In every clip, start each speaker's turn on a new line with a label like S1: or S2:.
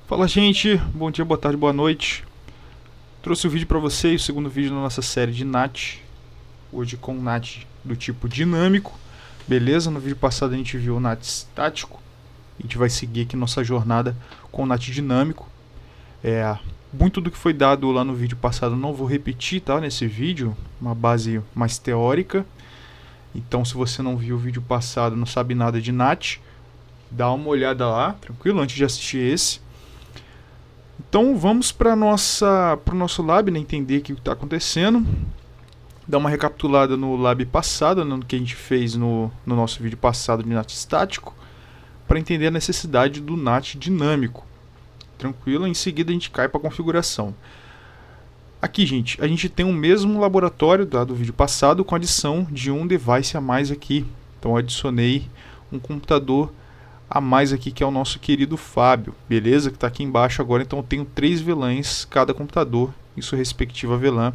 S1: Fala, gente, bom dia, boa tarde, boa noite. Trouxe o vídeo para vocês, o segundo vídeo da nossa série de NAT. Hoje com NAT do tipo dinâmico, beleza? No vídeo passado a gente viu o NAT estático. A gente vai seguir aqui nossa jornada com o NAT dinâmico. Muito do que foi dado lá no vídeo passado não vou repetir, tá? Nesse vídeo, uma base mais teórica. Então, se você não viu o vídeo passado, não sabe nada de NAT, dá uma olhada lá, tranquilo? Antes de assistir esse. Então vamos para o nosso lab, né, entender o que está acontecendo. Dar uma recapitulada no lab passado, no que a gente fez no nosso vídeo passado de NAT estático, para entender a necessidade do NAT dinâmico. Tranquilo? Em seguida a gente cai para a configuração. Aqui, gente, a gente tem o mesmo laboratório do vídeo passado, com adição de um device a mais aqui. Então eu adicionei um computador a mais aqui, que é o nosso querido Fábio, beleza? Que está aqui embaixo agora. Então eu tenho 3 VLANs cada computador em sua respectiva VLAN.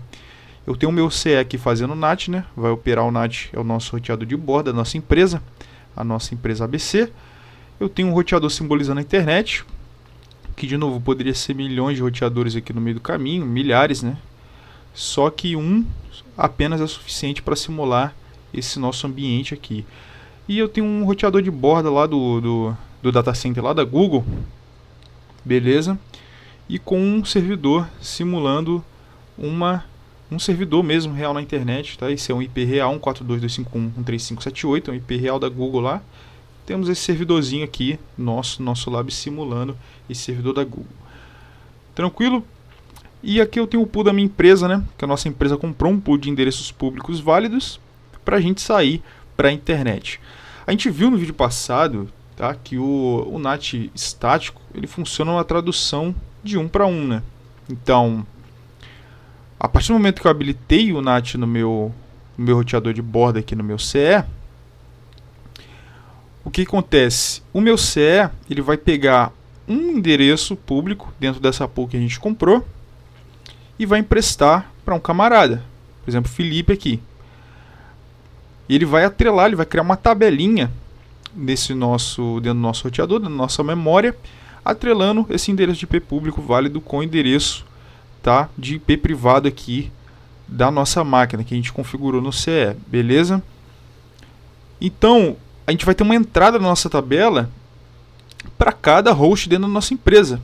S1: Eu tenho o meu CE aqui fazendo NAT, né? Vai operar o NAT, é o nosso roteador de borda da nossa empresa, a nossa empresa ABC. Eu tenho um roteador simbolizando a internet, que de novo poderia ser milhões de roteadores aqui no meio do caminho, milhares, né? Só que um apenas é suficiente para simular esse nosso ambiente aqui. E eu tenho um roteador de borda lá do data center lá da Google, beleza? E com um servidor simulando um servidor mesmo real na internet, tá? Esse é um IP real, 142.251.135.78, é um IP real da Google lá. Temos esse servidorzinho aqui, nosso lab simulando esse servidor da Google. Tranquilo? E aqui eu tenho o pool da minha empresa, né? Que a nossa empresa comprou um pool de endereços públicos válidos para a gente sair para a internet. A gente viu no vídeo passado, tá, que o NAT estático ele funciona na tradução de 1 para 1, né? Então, a partir do momento que eu habilitei o NAT no meu roteador de borda aqui no meu CE, o que acontece? O meu CE ele vai pegar um endereço público dentro dessa pool que a gente comprou e vai emprestar para um camarada, por exemplo, Felipe aqui. E ele vai atrelar, ele vai criar uma tabelinha dentro do nosso roteador, da nossa memória, atrelando esse endereço de IP público válido com o endereço, tá, de IP privado aqui da nossa máquina que a gente configurou no CE, beleza? Então, a gente vai ter uma entrada na nossa tabela para cada host dentro da nossa empresa.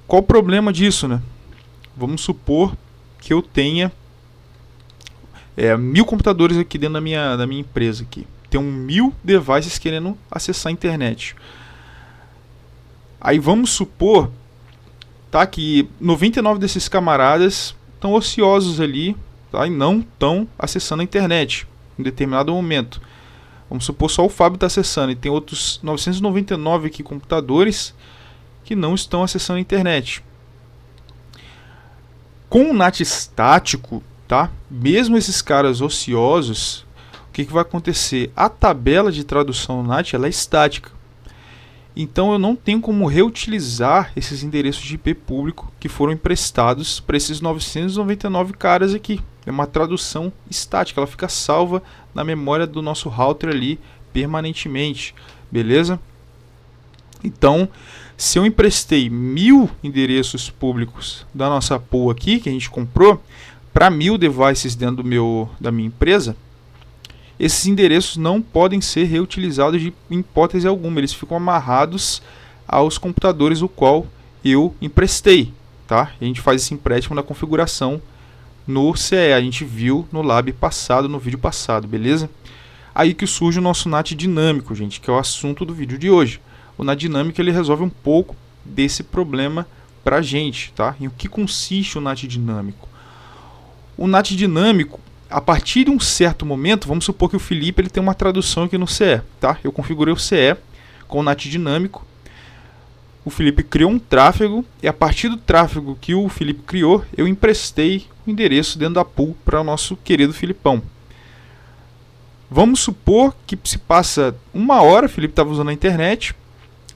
S1: Qual o problema disso, né? Vamos supor que eu tenha 1000 computadores aqui dentro da minha empresa aqui. Tem 1000 devices querendo acessar a internet. Aí vamos supor, tá, que 99 desses camaradas estão ociosos ali, tá, e não estão acessando a internet em determinado momento. Vamos supor só o Fábio está acessando e tem outros 999 aqui computadores que não estão acessando a internet. Com o NAT estático, tá? Mesmo esses caras ociosos, o que vai acontecer? A tabela de tradução NAT ela é estática. Então eu não tenho como reutilizar esses endereços de IP público que foram emprestados para esses 999 caras aqui. É uma tradução estática, ela fica salva na memória do nosso router ali permanentemente, beleza? Então, se eu emprestei 1000 endereços públicos da nossa pool aqui, que a gente comprou, para 1000 devices dentro da minha empresa, esses endereços não podem ser reutilizados em hipótese alguma. Eles ficam amarrados aos computadores o qual eu emprestei, tá? A gente faz esse empréstimo na configuração no CE. A gente viu no lab passado, no vídeo passado, beleza? Aí que surge o nosso NAT dinâmico, gente, que é o assunto do vídeo de hoje. O NAT dinâmico ele resolve um pouco desse problema pra gente, tá? Em o que consiste o NAT dinâmico? O NAT dinâmico, a partir de um certo momento, vamos supor que o Felipe ele tem uma tradução aqui no CE, tá? Eu configurei o CE com o NAT dinâmico. O Felipe criou um tráfego e a partir do tráfego que o Felipe criou, eu emprestei o endereço dentro da pool para o nosso querido Filipão. Vamos supor que se passa 1 hora, o Felipe estava usando a internet,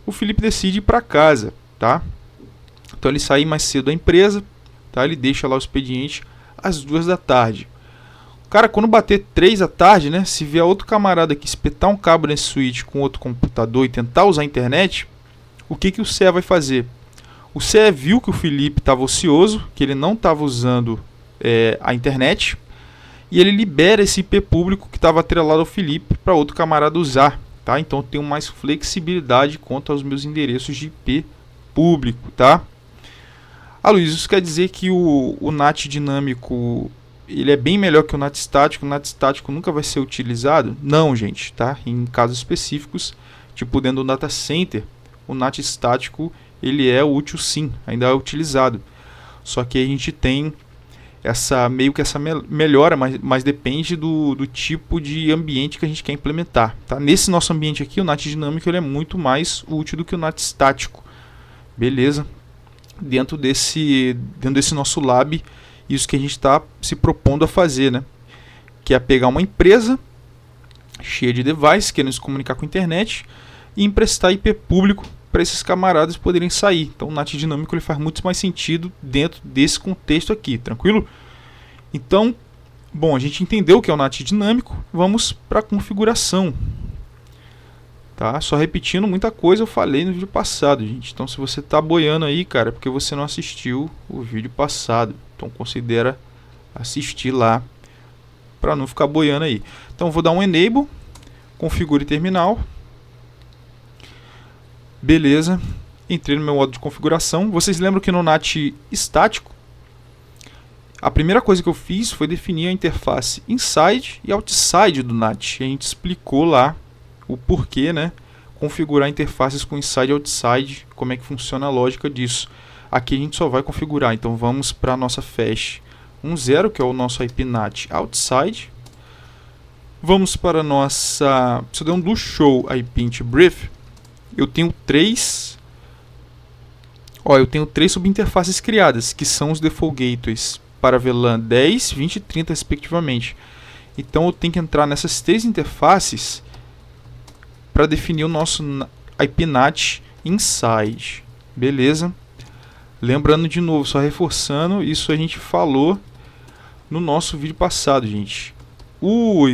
S1: o Felipe decide ir para casa, tá? Então ele sai mais cedo da empresa, tá? Ele deixa lá o expediente às 2 da tarde. Cara, quando bater 3 da tarde, né? Se vier outro camarada aqui espetar um cabo nesse switch com outro computador e tentar usar a internet, o que o CE vai fazer? O CE viu que o Felipe estava ocioso, que ele não estava usando a internet, e ele libera esse IP público que estava atrelado ao Felipe para outro camarada usar. Tá? Então eu tenho mais flexibilidade quanto aos meus endereços de IP público. Tá? Luiz, isso quer dizer que o NAT dinâmico ele é bem melhor que o NAT estático? O NAT estático nunca vai ser utilizado? Não, gente. Tá? Em casos específicos, tipo dentro do data center, o NAT estático ele é útil sim, ainda é utilizado. Só que a gente tem essa melhora, mas depende do tipo de ambiente que a gente quer implementar. Tá? Nesse nosso ambiente aqui, o NAT dinâmico ele é muito mais útil do que o NAT estático. Beleza? Dentro desse nosso lab, isso que a gente está se propondo a fazer, né? Que é pegar uma empresa cheia de devices, querendo se comunicar com a internet, e emprestar IP público para esses camaradas poderem sair. Então o NAT dinâmico ele faz muito mais sentido dentro desse contexto aqui, tranquilo? Então, bom, a gente entendeu o que é o NAT dinâmico, vamos para a configuração. Tá? Só repetindo muita coisa eu falei no vídeo passado, gente. Então se você está boiando aí, cara, é porque você não assistiu o vídeo passado. Então considera assistir lá para não ficar boiando aí. Então vou dar um enable, configure terminal. Beleza, entrei no meu modo de configuração. Vocês lembram que no NAT estático, a primeira coisa que eu fiz foi definir a interface inside e outside do NAT. E a gente explicou lá o porquê, né? Configurar interfaces com inside e outside, como é que funciona a lógica disso. Aqui a gente só vai configurar, então vamos para a nossa flash 10, que é o nosso IP NAT outside. Vamos para a nossa, se eu der um do show IP int brief, eu tenho três subinterfaces criadas, que são os default gateways para VLAN 10, 20 e 30 respectivamente. Então eu tenho que entrar nessas três interfaces para definir o nosso IP NAT inside. Beleza? Lembrando de novo, só reforçando, isso a gente falou no nosso vídeo passado, gente. O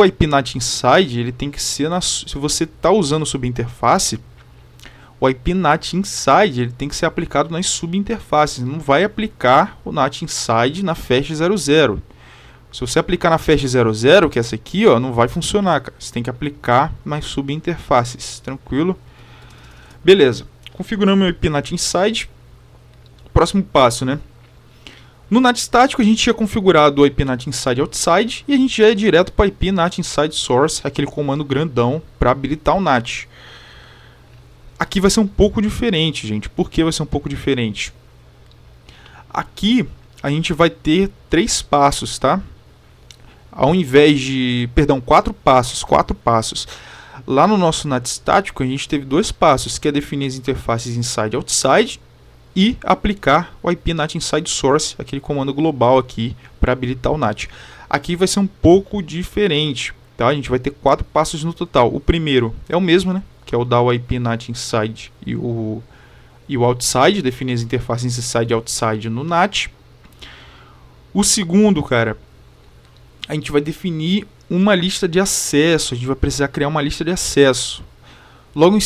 S1: IP NAT inside, ele tem que ser se você está usando subinterface, o IP NAT inside ele tem que ser aplicado nas subinterfaces. Não vai aplicar o NAT inside na flash 00. Se você aplicar na flash 00, que é essa aqui, ó, não vai funcionar, cara. Você tem que aplicar nas subinterfaces, tranquilo? Beleza. Configuramos o IP NAT inside. Próximo passo, né? No NAT estático a gente tinha configurado o IP NAT inside e outside e a gente já é direto para IP NAT inside source, aquele comando grandão para habilitar o NAT. Aqui vai ser um pouco diferente, gente. Por que vai ser um pouco diferente? Aqui a gente vai ter 3 passos, tá? Ao invés de, quatro passos. Lá no nosso NAT estático a gente teve 2 passos, que é definir as interfaces inside e outside e aplicar o IP NAT inside source, aquele comando global aqui para habilitar o NAT. Aqui vai ser um pouco diferente, tá? A gente vai ter 4 passos no total. O primeiro é o mesmo, né? Que é o dar o IP NAT inside e o outside, definir as interfaces inside e outside no NAT. O segundo, cara, a gente vai definir uma lista de acesso. A gente vai precisar criar uma lista de acesso. Logo em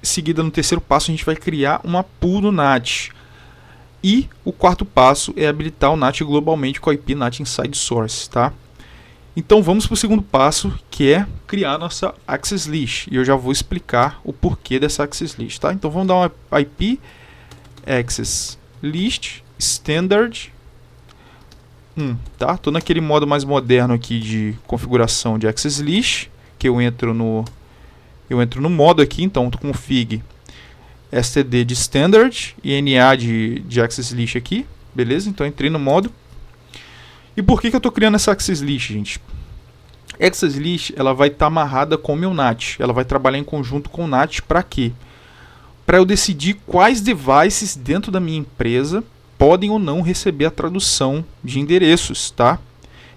S1: seguida, no terceiro passo, a gente vai criar uma pool no NAT. E o quarto passo é habilitar o NAT globalmente com a IP NAT inside source, tá? Então vamos para o segundo passo, que é criar a nossa access list. E eu já vou explicar o porquê dessa access list, tá? Então vamos dar uma IP access list standard 1, tá? Tô naquele modo mais moderno aqui de configuração de access list, que eu entro no modo aqui, então config std de standard e na de access list aqui, beleza? Então entrei no modo. E por que eu estou criando essa access list, gente? Access list ela vai estar amarrada com o meu NAT, ela vai trabalhar em conjunto com o NAT para quê? Para eu decidir quais devices dentro da minha empresa podem ou não receber a tradução de endereços, tá?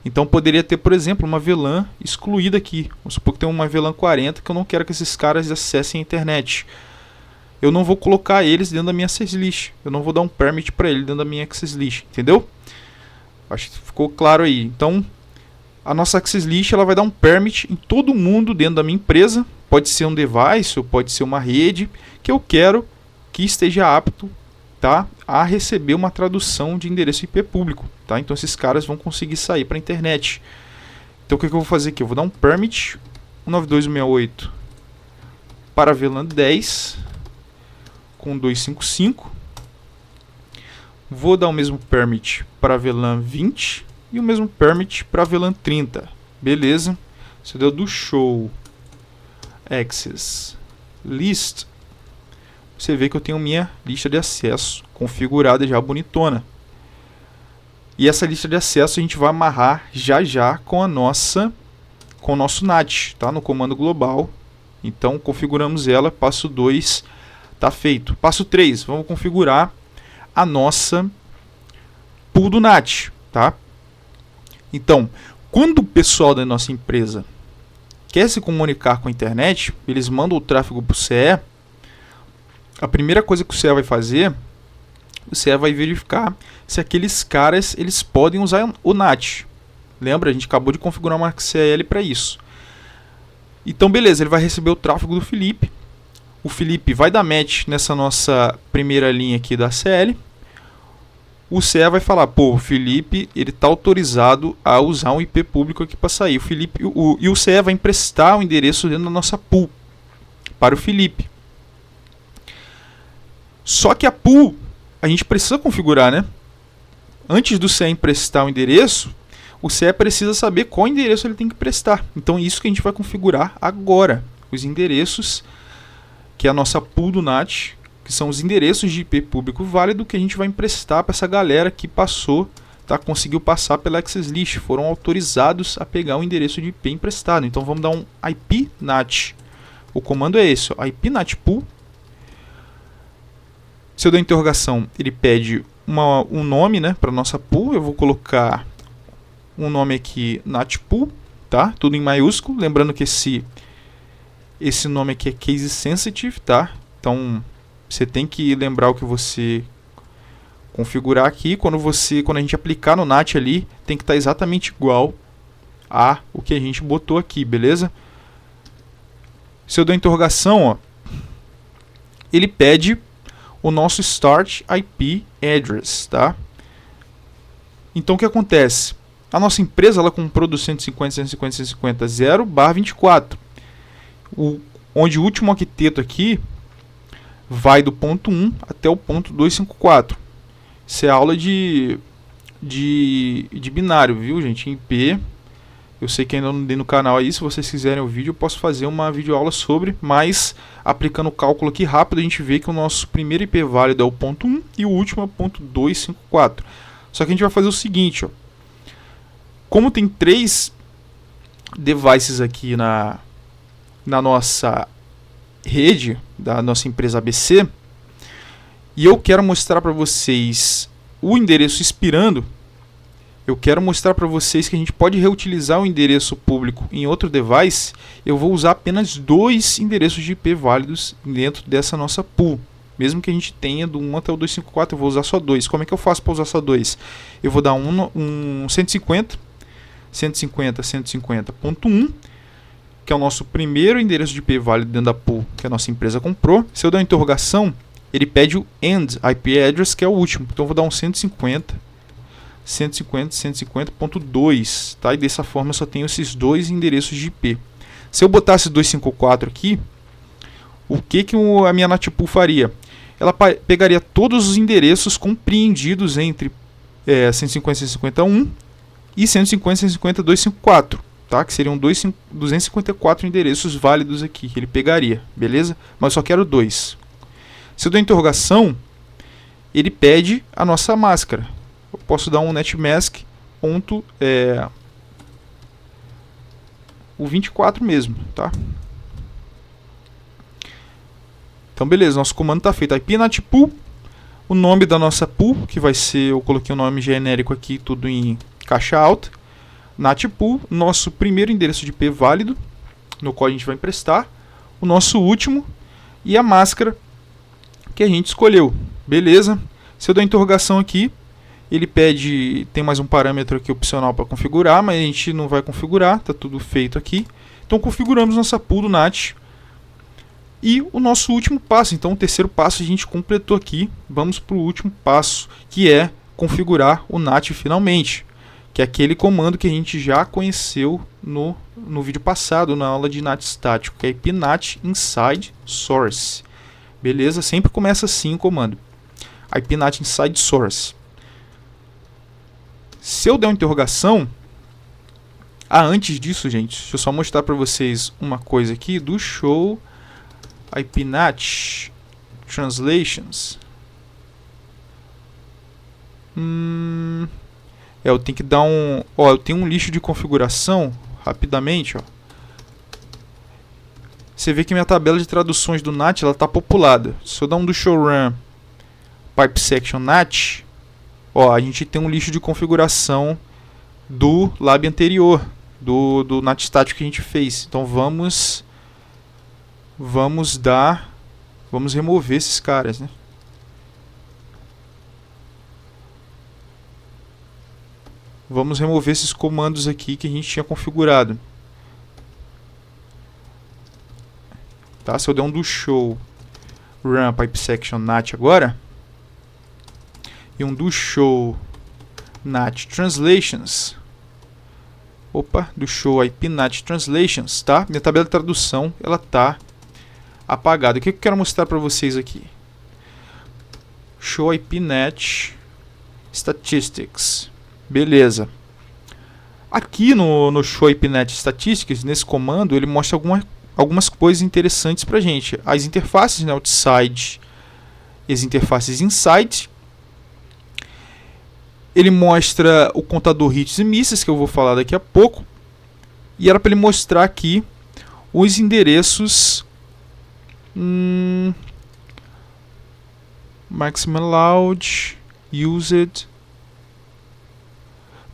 S1: Então poderia ter, por exemplo, uma VLAN excluída aqui. Vamos supor que tem uma VLAN 40 que eu não quero que esses caras acessem a internet. Eu não vou colocar eles dentro da minha access list. Eu não vou dar um permit para ele dentro da minha access list, entendeu? Acho que ficou claro aí. Então, a nossa access list ela vai dar um permit em todo mundo dentro da minha empresa. Pode ser um device ou pode ser uma rede que eu quero que esteja apto, tá, a receber uma tradução de endereço IP público, tá? Então esses caras vão conseguir sair para a internet. Então o que eu vou fazer aqui? Eu vou dar um permit 192.168 para VLAN 10 com 255. Vou dar o mesmo permit para VLAN 20 e o mesmo permit para VLAN 30. Beleza? Se eu der do show access list, você vê que eu tenho minha lista de acesso configurada já bonitona. E essa lista de acesso a gente vai amarrar já com a nossa, com o nosso NAT, tá? No comando global. Então configuramos ela, passo 2 tá feito. Passo 3, vamos configurar a nossa pool do NAT, tá? Então, quando o pessoal da nossa empresa quer se comunicar com a internet, eles mandam o tráfego para o CE. A primeira coisa que o CE vai fazer, o CE vai verificar se aqueles caras eles podem usar o NAT. Lembra? A gente acabou de configurar uma CL para isso. Então, beleza, ele vai receber o tráfego do Felipe. O Felipe vai dar match nessa nossa primeira linha aqui da CL. O CE vai falar, pô, o Felipe ele está autorizado a usar um IP público aqui para sair. O Felipe, e o CE vai emprestar o endereço dentro da nossa pool para o Felipe. Só que a pool a gente precisa configurar, né? Antes do CE emprestar o endereço, o CE precisa saber qual endereço ele tem que prestar. Então é isso que a gente vai configurar agora. Os endereços, que é a nossa pool do NAT, que são os endereços de IP público válido que a gente vai emprestar para essa galera que passou, tá? Conseguiu passar pela access list, foram autorizados a pegar o endereço de IP emprestado. Então vamos dar um IP NAT. O comando é esse, ó, IP NAT pool. Se eu der interrogação, ele pede um nome, né, para nossa pool. Eu vou colocar um nome aqui, NAT pool, tá? Tudo em maiúsculo. Lembrando que esse nome aqui é case sensitive, tá? Então você tem que lembrar o que você configurar aqui. Quando a gente aplicar no NAT ali, tem que estar exatamente igual a o que a gente botou aqui, beleza? Se eu der interrogação, ó, ele pede o nosso start IP address, tá? Então o que acontece? A nossa empresa ela comprou do 150.150.150.0/24, onde o último octeto aqui vai do ponto 1 até o ponto 254. Isso é aula de binário, viu, gente? Em IP. Eu sei que ainda não dei no canal aí. Se vocês quiserem o vídeo, eu posso fazer uma videoaula sobre. Mas, aplicando o cálculo aqui rápido, a gente vê que o nosso primeiro IP válido é o ponto 1 e o último é o ponto 254. Só que a gente vai fazer o seguinte, ó. Como tem 3 devices aqui na nossa rede da nossa empresa ABC, e eu quero mostrar para vocês o endereço expirando, eu quero mostrar para vocês que a gente pode reutilizar o endereço público em outro device. Eu vou usar apenas 2 endereços de IP válidos dentro dessa nossa pool. Mesmo que a gente tenha do 1 até o 254, eu vou usar só 2. Como é que eu faço para usar só 2? Eu vou dar um 150.150.1, que é o nosso primeiro endereço de IP válido dentro da pool que a nossa empresa comprou. Se eu der uma interrogação, ele pede o end IP address, que é o último. Então eu vou dar um 150.150.2, tá? E dessa forma eu só tenho esses 2 endereços de IP. Se eu botasse 254 aqui, o que a minha NAT pool faria? Ela pegaria todos os endereços compreendidos entre 150.150.1 e 150.150.254, tá? Que seriam 254 endereços válidos aqui que ele pegaria, beleza? Mas eu só quero 2. Se eu der interrogação, ele pede a nossa máscara. Eu posso dar um netmask o 24 mesmo, tá? Então beleza, nosso comando está feito. IP NAT pool, o nome da nossa pool, que vai ser, eu coloquei um nome genérico aqui, tudo em caixa alta. NAT pool, nosso primeiro endereço de IP válido, no qual a gente vai emprestar, o nosso último e a máscara que a gente escolheu. Beleza? Se eu der interrogação aqui, ele pede, tem mais um parâmetro aqui opcional para configurar, mas a gente não vai configurar, tá tudo feito aqui. Então configuramos nossa pool do NAT E o nosso último passo, então o terceiro passo a gente completou aqui. Vamos para o último passo, que é configurar o NAT finalmente, que é aquele comando que a gente já conheceu no vídeo passado, na aula de NAT estático, que é ipnat inside source. Beleza? Sempre começa assim o comando. ipnat inside source. Se eu der uma interrogação... antes disso, gente, deixa eu só mostrar para vocês uma coisa aqui do show ipnat translations. Eu tenho que dar um... eu tenho um lixo de configuração, rapidamente, ó. Você vê que minha tabela de traduções do NAT, ela tá populada. Se eu dar um do show run pipe section NAT, a gente tem um lixo de configuração do lab anterior, do NAT estático que a gente fez. Então vamos remover esses caras, né? Vamos remover esses comandos aqui que a gente tinha configurado. Tá? Se eu der um do show run pipe section NAT agora, e um do show NAT translations, do show ipnat translations, tá? Minha tabela de tradução, ela tá apagada. O que eu quero mostrar para vocês aqui? Show ipnat statistics. Beleza. Aqui no show ipnat statistics, nesse comando, ele mostra algumas coisas interessantes pra gente. As interfaces, né, outside e as interfaces inside. Ele mostra o contador hits e misses, que eu vou falar daqui a pouco. E era para ele mostrar aqui os endereços maximum allowed, used.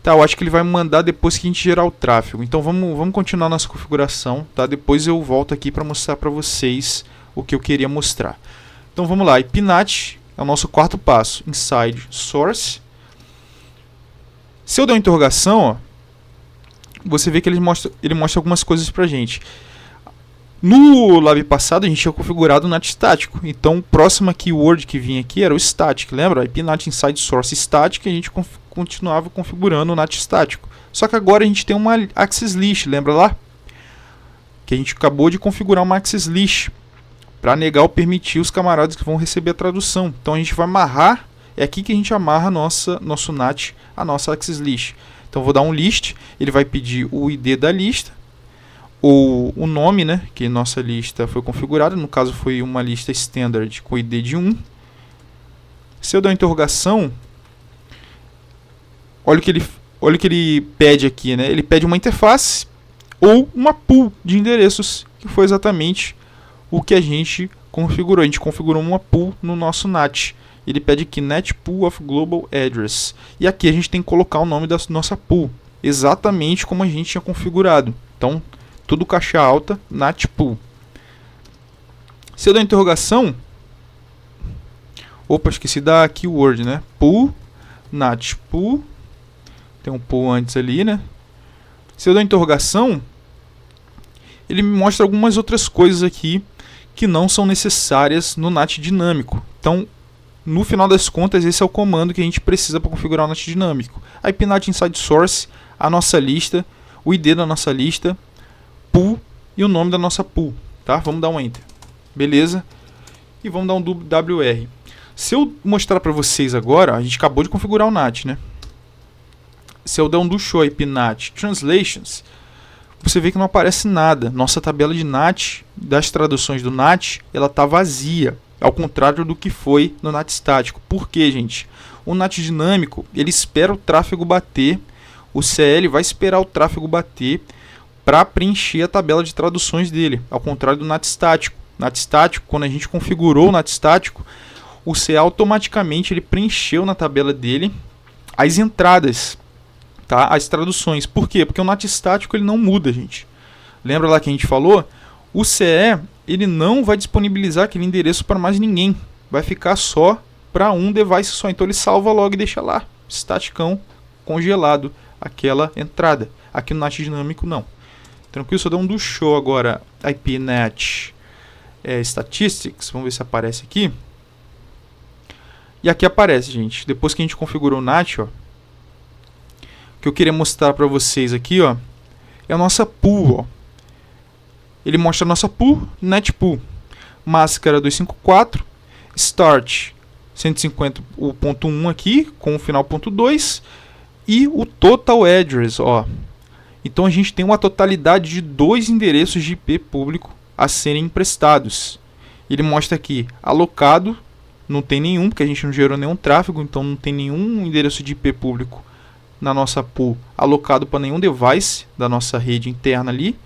S1: Tá, eu acho que ele vai mandar depois que a gente gerar o tráfego. Então vamos continuar nossa configuração, tá? Depois eu volto aqui para mostrar para vocês o que eu queria mostrar. Então vamos lá, ipnat é o nosso quarto passo, inside source. Se eu der uma interrogação, você vê que ele mostra algumas coisas pra gente. No lab passado a gente tinha configurado o NAT estático. Então o próximo keyword que vinha aqui era o static. Lembra? ipnat inside source static, e a gente continuava configurando o NAT estático. Só que agora a gente tem uma access list, lembra lá? Que a gente acabou de configurar uma access list para negar ou permitir os camaradas que vão receber a tradução. Então a gente vai amarrar. É aqui que a gente amarra nosso NAT, a nossa access list. Então vou dar um list, ele vai pedir o ID da lista, ou o nome, né, que nossa lista foi configurada, no caso foi uma lista standard com ID de 1. Se eu der uma interrogação, olha o que ele pede aqui, né? Ele pede uma interface ou uma pool de endereços, que foi exatamente o que a gente configurou. A gente configurou uma pool no nosso NAT. Ele pede aqui net pool of global address. E aqui a gente tem que colocar o nome da nossa pool, exatamente como a gente tinha configurado. Então, tudo caixa alta, nat pool. Se eu der uma interrogação, esqueci da keyword, né? Pool, nat pool. Tem um pool antes ali, né? Se eu der uma interrogação, ele me mostra algumas outras coisas aqui que não são necessárias no NAT dinâmico. Então, no final das contas, esse é o comando que a gente precisa para configurar o NAT dinâmico. ipnat inside source, a nossa lista, o ID da nossa lista, pool e o nome da nossa pool. Tá? Vamos dar um enter. Beleza? E vamos dar um WR. Se eu mostrar para vocês agora, a gente acabou de configurar o NAT, né? Se eu der um do show ipnat translations, você vê que não aparece nada. Nossa tabela de NAT, das traduções do NAT, ela está vazia. Ao contrário do que foi no NAT estático. Por quê, gente? O NAT dinâmico, ele espera o tráfego bater, o CL vai esperar o tráfego bater para preencher a tabela de traduções dele, ao contrário do NAT estático. NAT estático, quando a gente configurou o NAT estático, o CA automaticamente ele preencheu na tabela dele as entradas, tá? As traduções. Por quê? Porque o NAT estático ele não muda, gente. Lembra lá que a gente falou? O CE ele não vai disponibilizar aquele endereço para mais ninguém. Vai ficar só para um device só. Então ele salva logo e deixa lá, staticão, congelado, aquela entrada. Aqui no NAT dinâmico não. Tranquilo? Se eu der um do show agora, ipnat Statistics, vamos ver se aparece aqui. E aqui aparece, gente, depois que a gente configurou o NAT, ó, o que eu queria mostrar para vocês aqui, ó, é a nossa pool, ó. Ele mostra a nossa pool, NAT pool, máscara 254, start 150.1 aqui, com o final .2, e o total address, ó. Então a gente tem uma totalidade de 2 endereços de IP público a serem emprestados. Ele mostra aqui, alocado, não tem nenhum, porque a gente não gerou nenhum tráfego, então não tem nenhum endereço de IP público na nossa pool alocado para nenhum device da nossa rede interna ali.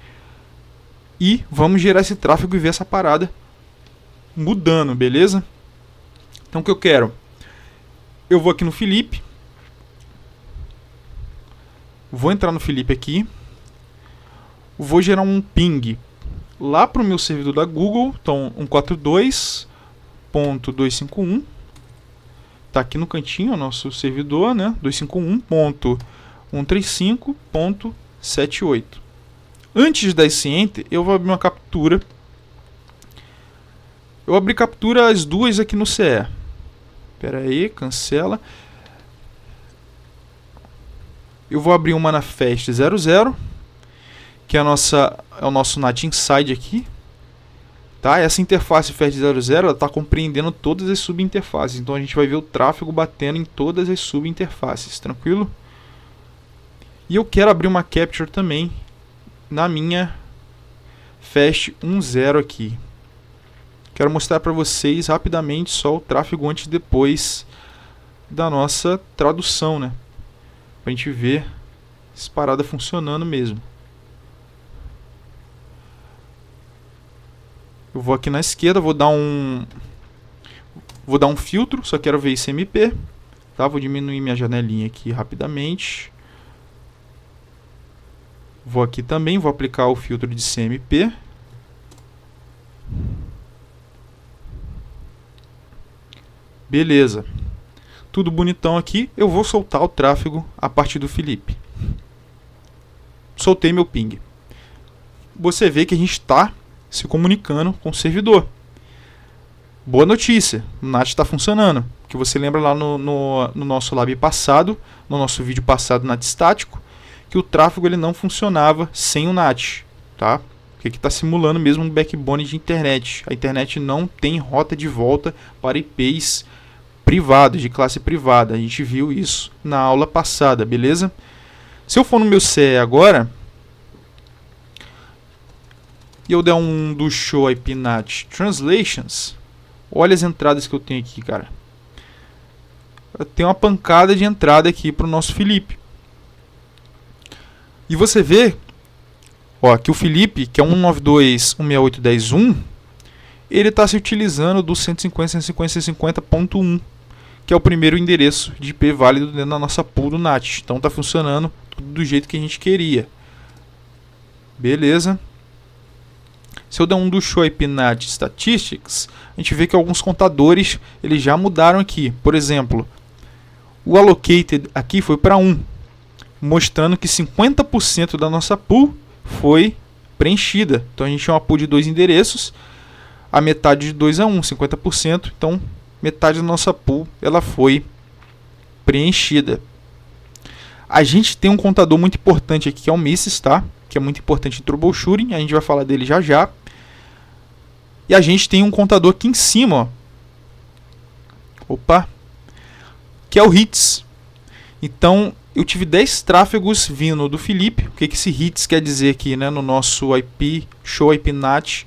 S1: E vamos gerar esse tráfego e ver essa parada mudando, beleza? Então o que eu quero? Eu vou aqui no Felipe. Vou entrar no Felipe aqui. Vou gerar um ping lá para o meu servidor da Google. Então 142.251. Está aqui no cantinho o nosso servidor, né? 251.135.78. Antes de dar esse enter, eu vou abrir uma captura. Eu abri captura as duas aqui no CE. Espera aí, cancela. Eu vou abrir uma na Fast 00, que é, é o nosso NAT Inside aqui. Tá? Essa interface Fast 00 está compreendendo todas as subinterfaces. Então a gente vai ver o tráfego batendo em todas as subinterfaces, tranquilo? E eu quero abrir uma Capture também na minha Fast 10 aqui. Quero mostrar para vocês rapidamente só o tráfego antes e depois da nossa tradução, né? Pra gente ver essa parada funcionando mesmo. Eu vou aqui na esquerda, vou dar um filtro, só quero ver ICMP, tá? Vou diminuir minha janelinha aqui rapidamente. Vou aqui também, vou aplicar o filtro de CMP. Beleza. Tudo bonitão aqui. Eu vou soltar o tráfego a partir do Felipe. Soltei meu ping. Você vê que a gente está se comunicando com o servidor. Boa notícia. O NAT está funcionando. Que você lembra lá no nosso lab passado, no nosso vídeo passado NAT estático, que o tráfego ele não funcionava sem o NAT, tá? Porque aqui está simulando mesmo um backbone de internet. A internet não tem rota de volta para IPs privados, de classe privada. A gente viu isso na aula passada, beleza? Se eu for no meu CE agora e eu der um do show IP NAT Translations, olha as entradas que eu tenho aqui, cara. Eu tenho uma pancada de entrada aqui para o nosso Felipe. E você vê, ó, que o Felipe, que é 192.168.10.1, ele está se utilizando do 150.150.1, que é o primeiro endereço de IP válido dentro da nossa pool do NAT. Então está funcionando tudo do jeito que a gente queria. Beleza. Se eu der um do show IP NAT Statistics, a gente vê que alguns contadores eles já mudaram aqui. Por exemplo, o allocated aqui foi para 1. Mostrando que 50% da nossa pool foi preenchida. Então a gente tinha uma pool de 2 endereços, a metade de 2 a 1, 50%. Então metade da nossa pool ela foi preenchida. A gente tem um contador muito importante aqui, que é o misses, tá? Que é muito importante em troubleshooting, a gente vai falar dele já já. E a gente tem um contador aqui em cima, ó. Opa! Que é o hits. Então eu tive 10 tráfegos vindo do Felipe. O que esse hits quer dizer aqui, né, no nosso IP, show IP NAT,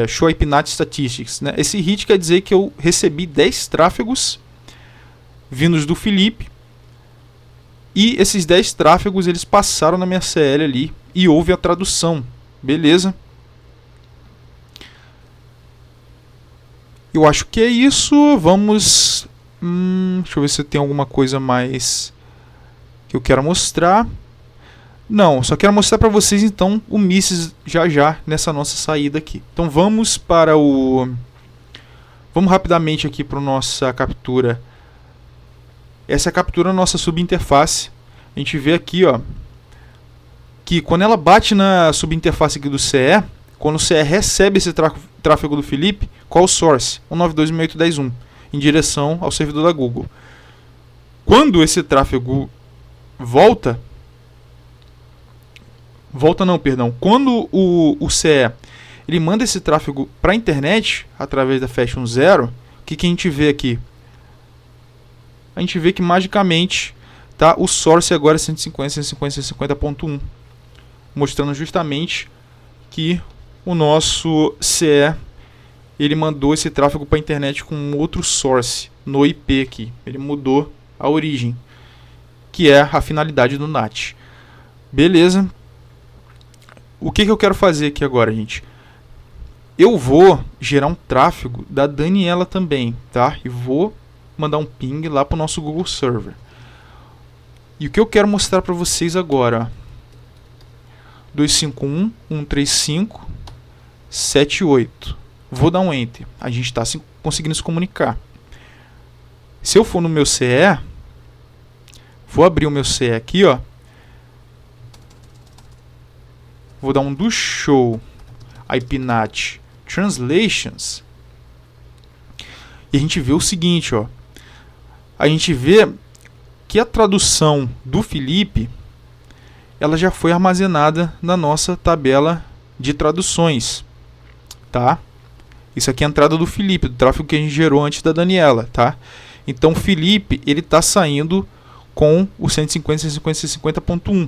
S1: show IP NAT Statistics, né? Esse hit quer dizer que eu recebi 10 tráfegos vindos do Felipe. E esses 10 tráfegos eles passaram na minha CL ali e houve a tradução. Beleza? Eu acho que é isso. Vamos... deixa eu ver se tem alguma coisa mais que eu quero mostrar. Não, só quero mostrar para vocês então o misses já nessa nossa saída aqui. Então vamos para o... Vamos rapidamente aqui para a nossa captura. Essa é a captura da nossa subinterface. A gente vê aqui, ó, que quando ela bate na subinterface aqui do CE, quando o CE recebe tráfego do Felipe, qual o source? 192.168.10.1, em direção ao servidor da Google. Quando esse tráfego quando o CE ele manda esse tráfego para a internet através da Fashion Zero, o que a gente vê aqui? A gente vê que magicamente, tá, o source agora é 150.150.1, mostrando justamente que o nosso CE ele mandou esse tráfego para a internet com outro source no IP aqui. Ele mudou a origem, que é a finalidade do NAT. Beleza? O que eu quero fazer aqui agora, gente? Eu vou gerar um tráfego da Daniela também, tá? E vou mandar um ping lá para o nosso Google Server. E o que eu quero mostrar para vocês agora, ó, 251.135.78. Vou dar um Enter. A gente está conseguindo se comunicar. Se eu for no meu CE, vou abrir o meu CE aqui, ó. Vou dar um do show IPNAT Translations. E a gente vê o seguinte, ó. A gente vê que a tradução do Felipe ela já foi armazenada na nossa tabela de traduções, tá? Isso aqui é a entrada do Felipe, do tráfego que a gente gerou antes da Daniela, tá? Então o Felipe ele está saindo com o 150.150.1.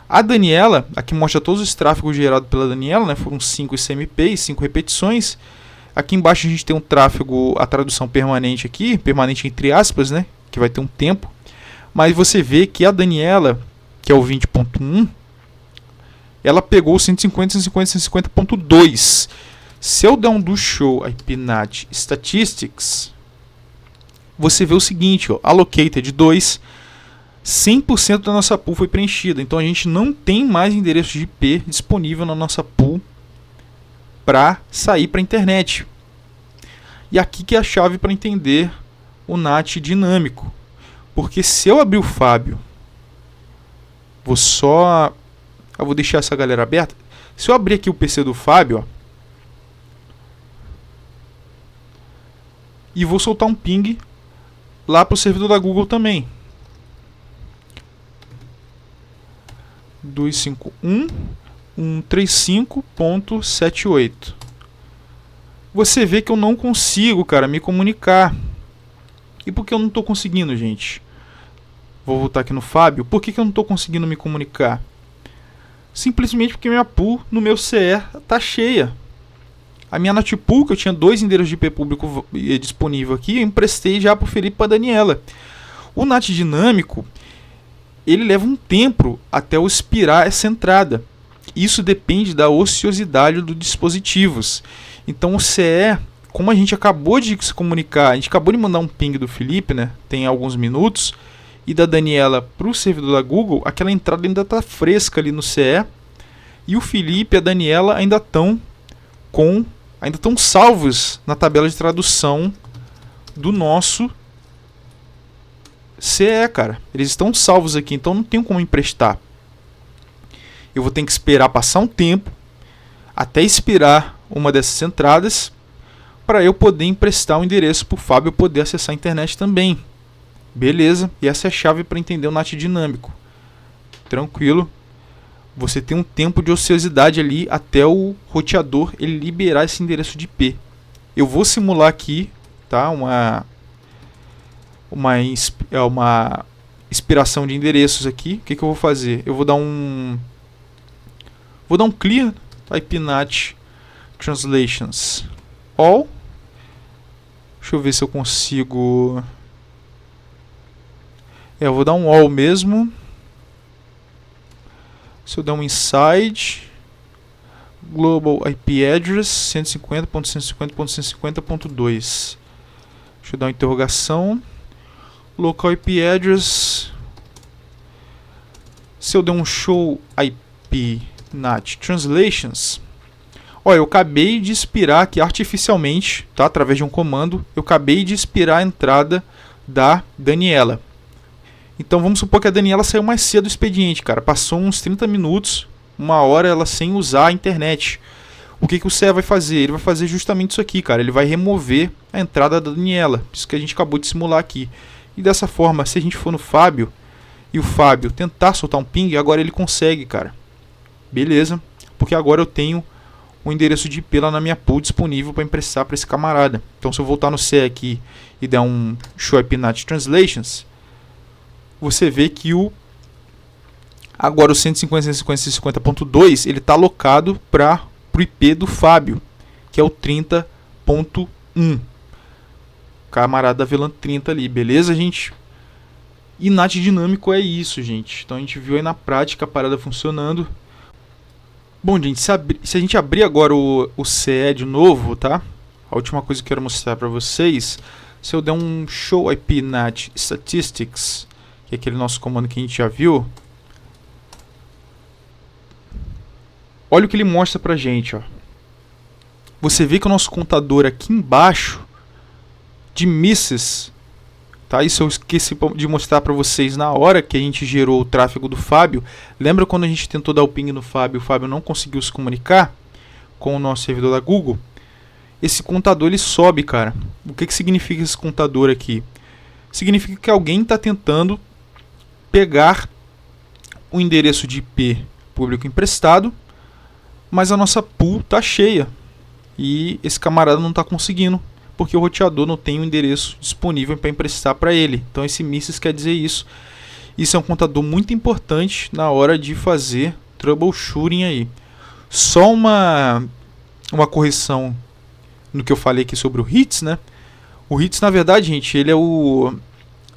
S1: A Daniela, aqui mostra todos os tráfegos gerados pela Daniela, né? Foram 5 ICMP e 5 repetições. Aqui embaixo a gente tem um tráfego, a tradução permanente aqui, permanente entre aspas, né? Que vai ter um tempo. Mas você vê que a Daniela, que é o 20.1, ela pegou o 150.150.2. Se eu der um do show IPNAT Statistics, você vê o seguinte, ó, allocated 2, 100% da nossa pool foi preenchida. Então a gente não tem mais endereço de IP disponível na nossa pool para sair para a internet. E aqui que é a chave para entender o NAT dinâmico. Porque se eu abrir o Fábio, eu vou deixar essa galera aberta. Se eu abrir aqui o PC do Fábio, ó, e vou soltar um ping lá para o servidor da Google também. 251.135.78. Você vê que eu não consigo, cara, me comunicar. E por que eu não estou conseguindo, gente? Vou voltar aqui no Fábio. Por que eu não estou conseguindo me comunicar? Simplesmente porque minha pool no meu CE está cheia. A minha NAT pool, que eu tinha 2 endereços de IP público disponível aqui, eu emprestei já para o Felipe e para a Daniela. O NAT dinâmico, ele leva um tempo até eu expirar essa entrada. Isso depende da ociosidade dos dispositivos. Então o CE, como a gente acabou de se comunicar, a gente acabou de mandar um ping do Felipe, né, tem alguns minutos, e da Daniela para o servidor da Google, aquela entrada ainda está fresca ali no CE, e o Felipe e a Daniela ainda estão salvos na tabela de tradução do nosso CE, cara. Eles estão salvos aqui, então não tem como emprestar. Eu vou ter que esperar passar um tempo até expirar uma dessas entradas para eu poder emprestar o endereço para o Fábio poder acessar a internet também. Beleza? E essa é a chave para entender o NAT dinâmico. Tranquilo? Você tem um tempo de ociosidade ali até o roteador ele liberar esse endereço de IP. Eu vou simular aqui, tá? Uma expiração de endereços aqui. O que eu vou fazer? Eu vou dar um clear, tá? IPNAT Translations All. Deixa eu ver se eu consigo. Eu vou dar um all mesmo. Se eu der um inside global IP address 150.150.150.2. Deixa eu dar uma interrogação. Local IP address. Se eu der um show IP NAT Translations. Olha, eu acabei de expirar aqui artificialmente, tá? Através de um comando, eu acabei de expirar a entrada da Daniela. Então vamos supor que a Daniela saiu mais cedo do expediente, cara. Passou uns 30 minutos, uma hora ela sem usar a internet. O que o CE vai fazer? Ele vai fazer justamente isso aqui, cara. Ele vai remover a entrada da Daniela, isso que a gente acabou de simular aqui. E dessa forma, se a gente for no Fábio e o Fábio tentar soltar um ping, agora ele consegue, cara. Beleza? Porque agora eu tenho um endereço de IP lá na minha pool disponível para emprestar para esse camarada. Então se eu voltar no CE aqui e der um show IP NAT translations, você vê que agora o 150.150.2 ele está alocado para o IP do Fábio, que é o 30.1. Camarada VLAN 30 ali, beleza, gente? E NAT dinâmico é isso, gente. Então a gente viu aí na prática a parada funcionando. Bom, gente, se a gente abrir agora o CE de novo, tá? A última coisa que eu quero mostrar para vocês, se eu der um show IP NAT statistics, que é aquele nosso comando que a gente já viu, olha o que ele mostra pra gente, ó. Você vê que o nosso contador aqui embaixo de misses, tá? Isso eu esqueci de mostrar para vocês na hora que a gente gerou o tráfego do Fábio. Lembra quando a gente tentou dar o ping no Fábio, o Fábio não conseguiu se comunicar com o nosso servidor da Google? Esse contador ele sobe, cara. O que significa esse contador aqui? Significa que alguém está tentando pegar o endereço de IP público emprestado, mas a nossa pool está cheia e esse camarada não está conseguindo, porque o roteador não tem o endereço disponível para emprestar para ele. Então esse misses quer dizer isso. Isso é um contador muito importante na hora de fazer troubleshooting aí. Só uma correção no que eu falei aqui sobre o hits, né? O hits, na verdade, gente, ele é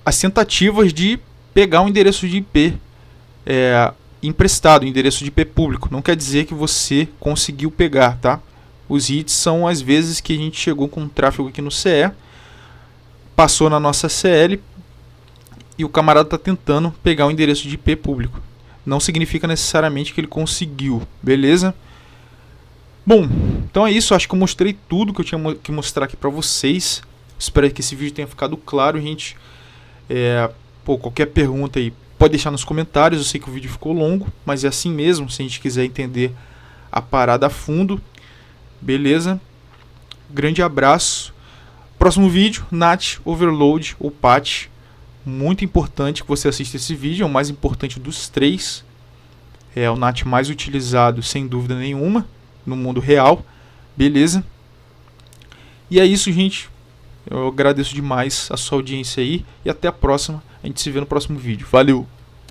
S1: as tentativas de pegar um endereço de IP emprestado, endereço de IP público. Não quer dizer que você conseguiu pegar, tá? Os hits são as vezes que a gente chegou com tráfego aqui no CE, passou na nossa CL e o camarada está tentando pegar o endereço de IP público. Não significa necessariamente que ele conseguiu, beleza? Bom, então é isso. Acho que eu mostrei tudo que eu tinha que mostrar aqui para vocês. Espero que esse vídeo tenha ficado claro, gente. Qualquer pergunta aí pode deixar nos comentários. Eu sei que o vídeo ficou longo, mas é assim mesmo, se a gente quiser entender a parada a fundo. Beleza? Grande abraço. Próximo vídeo, NAT, Overload ou Patch. Muito importante que você assista esse vídeo. É o mais importante dos três. É o NAT mais utilizado, sem dúvida nenhuma, no mundo real. Beleza? E é isso, gente. Eu agradeço demais a sua audiência aí. E até a próxima. A gente se vê no próximo vídeo. Valeu!